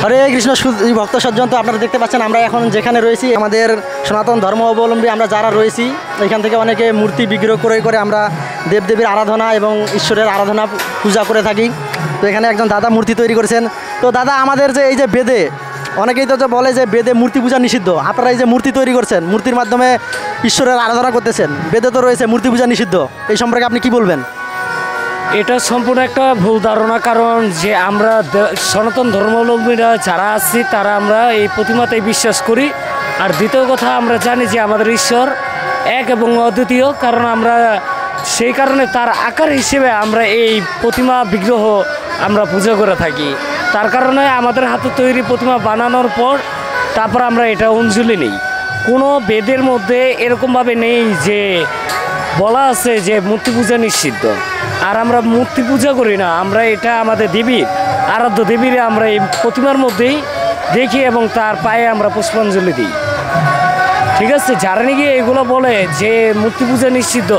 হরে কৃষ্ণ ভক্ত সজ্জন, তো আপনারা দেখতে পাচ্ছেন আমরা এখন যেখানে রয়েছি আমাদের সনাতন ধর্ম অবলম্বী আমরা যারা রয়েছি এখান থেকে অনেকে মূর্তি বিগ্রহ করে করে আমরা দেবদেবীর আরাধনা এবং ঈশ্বরের আরাধনা পূজা করে থাকি। তো এখানে একজন দাদা মূর্তি তৈরি করেছেন। তো দাদা, আমাদের যে এই যে বেদে অনেকেই তো বলে যে বেদে মূর্তি পূজা নিষিদ্ধ, আপনারা এই যে মূর্তি তৈরি করছেন, মূর্তির মাধ্যমে ঈশ্বরের আরাধনা করতেছেন, বেদে তো রয়েছে মূর্তি পূজা নিষিদ্ধ, এই সম্পর্কে আপনি কি বলবেন? এটা সম্পূর্ণ একটা ভুল ধারণা। কারণ যে আমরা সনাতন ধর্মাবলম্বীরা যারা আছি তারা আমরা এই প্রতিমাতেই বিশ্বাস করি। আর দ্বিতীয় কথা, আমরা জানি যে আমাদের ঈশ্বর এক এবং অদ্বিতীয়, কারণ আমরা সেই কারণে তার আকার হিসেবে আমরা এই প্রতিমা বিগ্রহ আমরা পূজা করে থাকি। তার কারণে আমাদের হাতে তৈরি প্রতিমা বানানোর পর তারপর আমরা এটা অঞ্জলি নিই। কোনো বেদের মধ্যে এরকমভাবে নেই যে বলা আছে যে মূর্তি পূজা নিষিদ্ধ। আর আমরা মূর্তি পূজা করি না, আমরা এটা আমাদের দেবীর আরাধ্য দেবীর আমরা এই প্রতিমার মধ্যেই দেখি এবং তার পায়ে আমরা পুষ্পাঞ্জলি দিই। ঠিক আছে, যারা নাকি এগুলো বলে যে মূর্তি পূজা নিষিদ্ধ,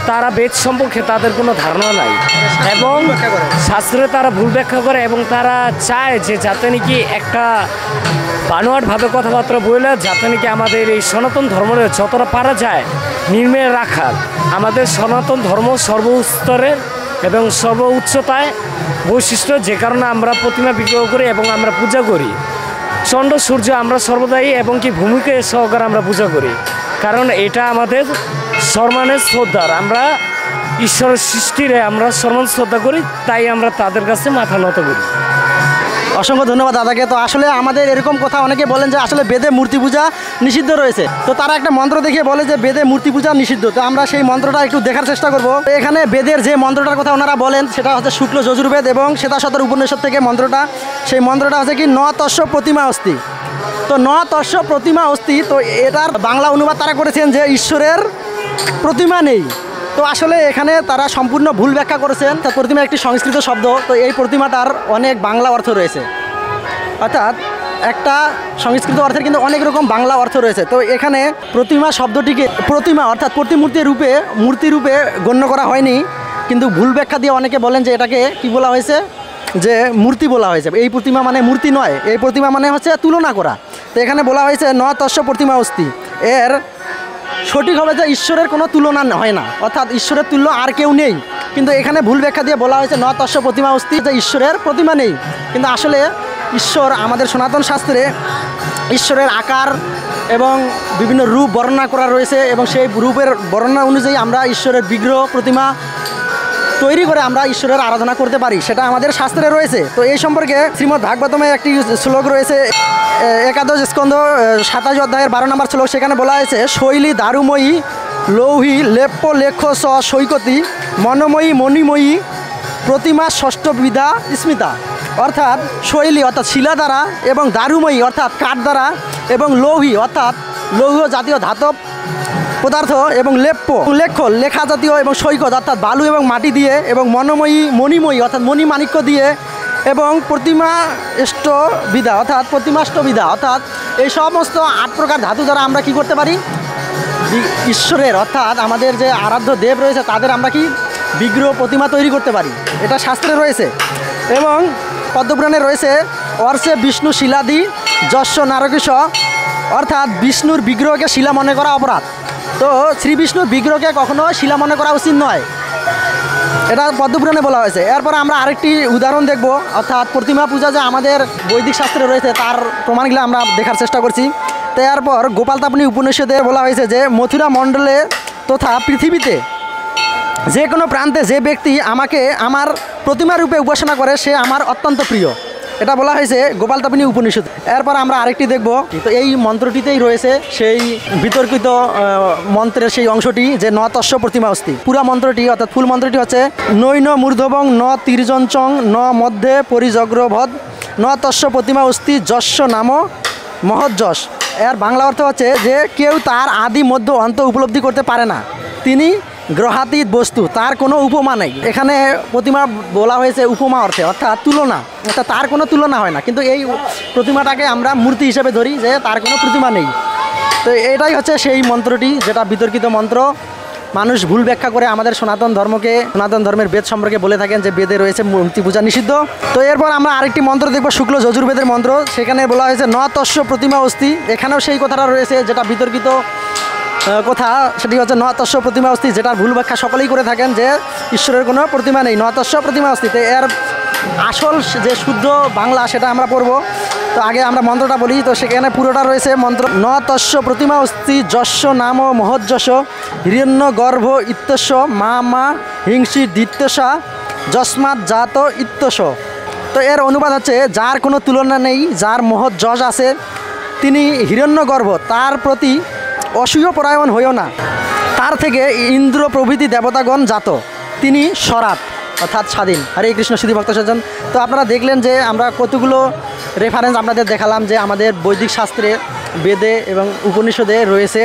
তারা বেদ সম্পর্কে তাদের কোনো ধারণা নাই এবং শাস্ত্রে তারা ভুল ব্যাখ্যা করে এবং তারা চায় যে যাতে নাকি একটা বানোয়াটভাবে কথাবার্তা বলে যাতে নাকি আমাদের এই সনাতন ধর্মের যতটা পারা যায় নির্মে রাখার। আমাদের সনাতন ধর্ম সর্বস্তরের এবং সর্ব উচ্চতায় বৈশিষ্ট্য, যে কারণে আমরা প্রতিমা বিগ্রহ করি এবং আমরা পূজা করি। চন্দ্র সূর্য আমরা সর্বদাই এবং কি ভূমিকে সহকারে আমরা পূজা করি, কারণ এটা আমাদের সম্মানের শ্রদ্ধার। আমরা ঈশ্বরের সৃষ্টিরে আমরা সম্মান শ্রদ্ধা করি, তাই আমরা তাদের কাছে মাথা নত করি। অসংখ্য ধন্যবাদ দাদাকে। তো আসলে আমাদের এরকম কথা অনেকে বলেন যে আসলে বেদে মূর্তি পূজা নিষিদ্ধ রয়েছে, তো তারা একটা মন্ত্র দেখিয়ে বলে যে বেদে মূর্তি পূজা নিষিদ্ধ। তো আমরা সেই মন্ত্রটা একটু দেখার চেষ্টা করব। এখানে বেদের যে মন্ত্রটার কথা ওনারা বলেন সেটা হচ্ছে শুক্ল যজুর্বেদ এবং শ্বেতাশতর উপনিষদ থেকে মন্ত্রটা। সেই মন্ত্রটা হচ্ছে কি ন তস্য প্রতিমা অস্তি। তো ন তস্য প্রতিমা অস্তি, তো এটার বাংলা অনুবাদ তারা করেছেন যে ঈশ্বরের প্রতিমা নেই। তো আসলে এখানে তারা সম্পূর্ণ ভুল ব্যাখ্যা করেছেন। তা প্রতিমা একটি সংস্কৃত শব্দ, তো এই প্রতিমাটার অনেক বাংলা অর্থ রয়েছে, অর্থাৎ একটা সংস্কৃত অর্থের কিন্তু অনেক রকম বাংলা অর্থ রয়েছে। তো এখানে প্রতিমা শব্দটিকে প্রতিমা অর্থাৎ প্রতিমূর্তির রূপে মূর্তি রূপে গণ্য করা হয়নি, কিন্তু ভুল ব্যাখ্যা দিয়ে অনেকে বলেন যে এটাকে কি বলা হয়েছে, যে মূর্তি বলা হয়েছে। এই প্রতিমা মানে মূর্তি নয়, এই প্রতিমা মানে হচ্ছে তুলনা করা। তো এখানে বলা হয়েছে ন তস্য প্রতিমা অস্তি, এর সঠিক হবে যে ঈশ্বরের কোনো তুলনা হয় না, অর্থাৎ ঈশ্বরের তুল্য আর কেউ নেই। কিন্তু এখানে ভুল ব্যাখ্যা দিয়ে বলা হয়েছে ন তস্য প্রতিমা অস্তি, যে ঈশ্বরের প্রতিমা নেই। কিন্তু আসলে ঈশ্বর আমাদের সনাতন শাস্ত্রে ঈশ্বরের আকার এবং বিভিন্ন রূপ বর্ণনা করা রয়েছে এবং সেই রূপের বর্ণনা অনুযায়ী আমরা ঈশ্বরের বিগ্রহ প্রতিমা তৈরি করে আমরা ঈশ্বরের আরাধনা করতে পারি, সেটা আমাদের শাস্ত্রে রয়েছে। তো এই সম্পর্কে শ্রীমদ্ ভাগবতমে একটি শ্লোক রয়েছে, একাদশ স্কন্ধ 27 অধ্যায়ের 12 নম্বর শ্লোক। সেখানে বলা হয়েছে শৈলী দারুময়ী লৌহী লেপ্য লেখ্য স সৈকতি মনোময়ী মণিময়ী প্রতিমা ষষ্ঠ বিধা স্মিতা। অর্থাৎ শৈলী অর্থাৎ শিলা দ্বারা এবং দারুময়ী অর্থাৎ কাঠ দ্বারা এবং লৌহী অর্থাৎ লৌহ জাতীয় ধাতব পদার্থ এবং লেখ্য লেখা জাতীয় এবং সৈকত অর্থাৎ বালু এবং মাটি দিয়ে এবং মনোময়ী মণিময়ী অর্থাৎ মণিমাণিক্য দিয়ে এবং প্রতিমাষ্টবিধা অর্থাৎ প্রতিমাষ্টবিধা অর্থাৎ এই সমস্ত 8 প্রকার ধাতু দ্বারা আমরা কি করতে পারি, ঈশ্বরের অর্থাৎ আমাদের যে আরাধ্য দেব রয়েছে তাদের আমরা কি বিগ্রহ প্রতিমা তৈরি করতে পারি, এটা শাস্ত্রে রয়েছে। এবং পদ্মপুরাণে রয়েছে অর্ষে বিষ্ণু শিলাদি যশ নারকেশ, অর্থাৎ বিষ্ণুর বিগ্রহকে শিলা মনে করা অপরাধ। তো শ্রী বিষ্ণুর বিগ্রহকে কখনো শিলা মনে করা উচিত নয়, এটা পদ্মপুরাণে বলা হয়েছে। এরপর আমরা আরেকটি উদাহরণ দেখব, অর্থাৎ প্রতিমা পূজা যে আমাদের বৈদিক শাস্ত্রে রয়েছে তার প্রমাণগুলো আমরা দেখার চেষ্টা করছি। তো এরপর গোপালতাপনী উপনিষদে বলা হয়েছে যে মথুরা মণ্ডলে তথা পৃথিবীতে যে কোনো প্রান্তে যে ব্যক্তি আমাকে আমার প্রতিমা রূপে উপাসনা করে সে আমার অত্যন্ত প্রিয়, এটা বলা হয়েছে গোপালতাপনী উপনিষদ। এরপর আমরা আরেকটি দেখব, তো এই মন্ত্রটিতেই রয়েছে সেই বিতর্কিত মন্ত্রের সেই অংশটি যে ন তস্য প্রতিমা অস্তি। পুরা মন্ত্রটি অর্থাৎ ফুল মন্ত্রটি হচ্ছে নৈন মূর্ধবং ন তীর্যঞ্চং ন মধ্যে পরিজগ্রভদ ন তস্য প্রতিমা অস্তি যস্য নাম মহজ্জস। এর বাংলা অর্থ হচ্ছে যে কেউ তার আদি মধ্য অন্ত উপলব্ধি করতে পারে না, তিনি গ্রহাতীত বস্তু, তার কোনো উপমা নেই। এখানে প্রতিমা বলা হয়েছে উপমা অর্থে অর্থাৎ তুলনা, অর্থাৎ তার কোনো তুলনা হয় না, কিন্তু এই প্রতিমাটাকে আমরা মূর্তি হিসেবে ধরি যে তার কোনো প্রতিমা নেই। তো এটাই হচ্ছে সেই মন্ত্রটি যেটা বিতর্কিত মন্ত্র। মানুষ ভুল ব্যাখ্যা করে আমাদের সনাতন ধর্মের বেদ সম্পর্কে বলে থাকেন যে বেদে রয়েছে মূর্তি পূজা নিষিদ্ধ। তো এরপর আমরা আরেকটি মন্ত্র দেখব, শুক্ল যজুর্বেদের মন্ত্র। সেখানে বলা হয়েছে ন তস্য প্রতিমা অস্তি। এখানেও সেই কথাটা রয়েছে যেটা বিতর্কিত কথা, সেটি হচ্ছে ন তস্য প্রতিমা অস্তি, যেটার ভুল ব্যাখ্যা সকলেই করে থাকেন যে ঈশ্বরের কোনো প্রতিমা নেই, ন তস্য প্রতিমা অস্তি। তো এর আসল যে শুদ্ধ বাংলা সেটা আমরা পড়বো। তো আগে আমরা মন্ত্রটা বলি। তো সেখানে পুরোটা রয়েছে মন্ত্র, ন তস্য প্রতিমা অস্তি যস্য নাম মহোজ্জস হিরণ্য গর্ভ ইত্যস্য মা মা হিংসি দিত্যসা যস্মাৎ জাত ইত্যস। তো এর অনুবাদ হচ্ছে যার কোনো তুলনা নেই, যার মহৎ যশ আছে, তিনি হিরণ্যগর্ভ, তার প্রতি অসূয় পরায়ণ হইও না, তার থেকে ইন্দ্র প্রভৃতি দেবতাগণ জাত, তিনি সরাট অর্থাৎ স্বাধীন। হরে কৃষ্ণ সুধী ভক্ত সজ্জন। তো আপনারা দেখলেন যে আমরা কতগুলো রেফারেন্স আপনাদের দেখালাম যে আমাদের বৈদিক শাস্ত্রে বেদে এবং উপনিষদে রয়েছে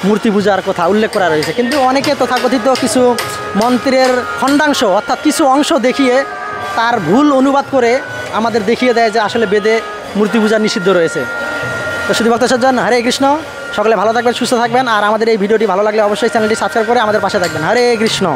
মূর্তি পূজার কথা উল্লেখ করা রয়েছে, কিন্তু অনেকে তথাকথিত কিছু মন্ত্রের খণ্ডাংশ অর্থাৎ কিছু অংশ দেখিয়ে তার ভুল অনুবাদ করে আমাদের দেখিয়ে দেয় যে আসলে বেদে মূর্তি পূজা নিষিদ্ধ রয়েছে। তো সুধী ভক্ত সজ্জন, হরে কৃষ্ণ। সকলে ভালো থাকবেন, সুস্থ থাকবেন, আর আমাদের এই ভিডিওটি ভালো লাগলে অবশ্যই চ্যানেলটি সাবস্ক্রাইব করে আমাদের পাশে থাকবেন। হরে কৃষ্ণ।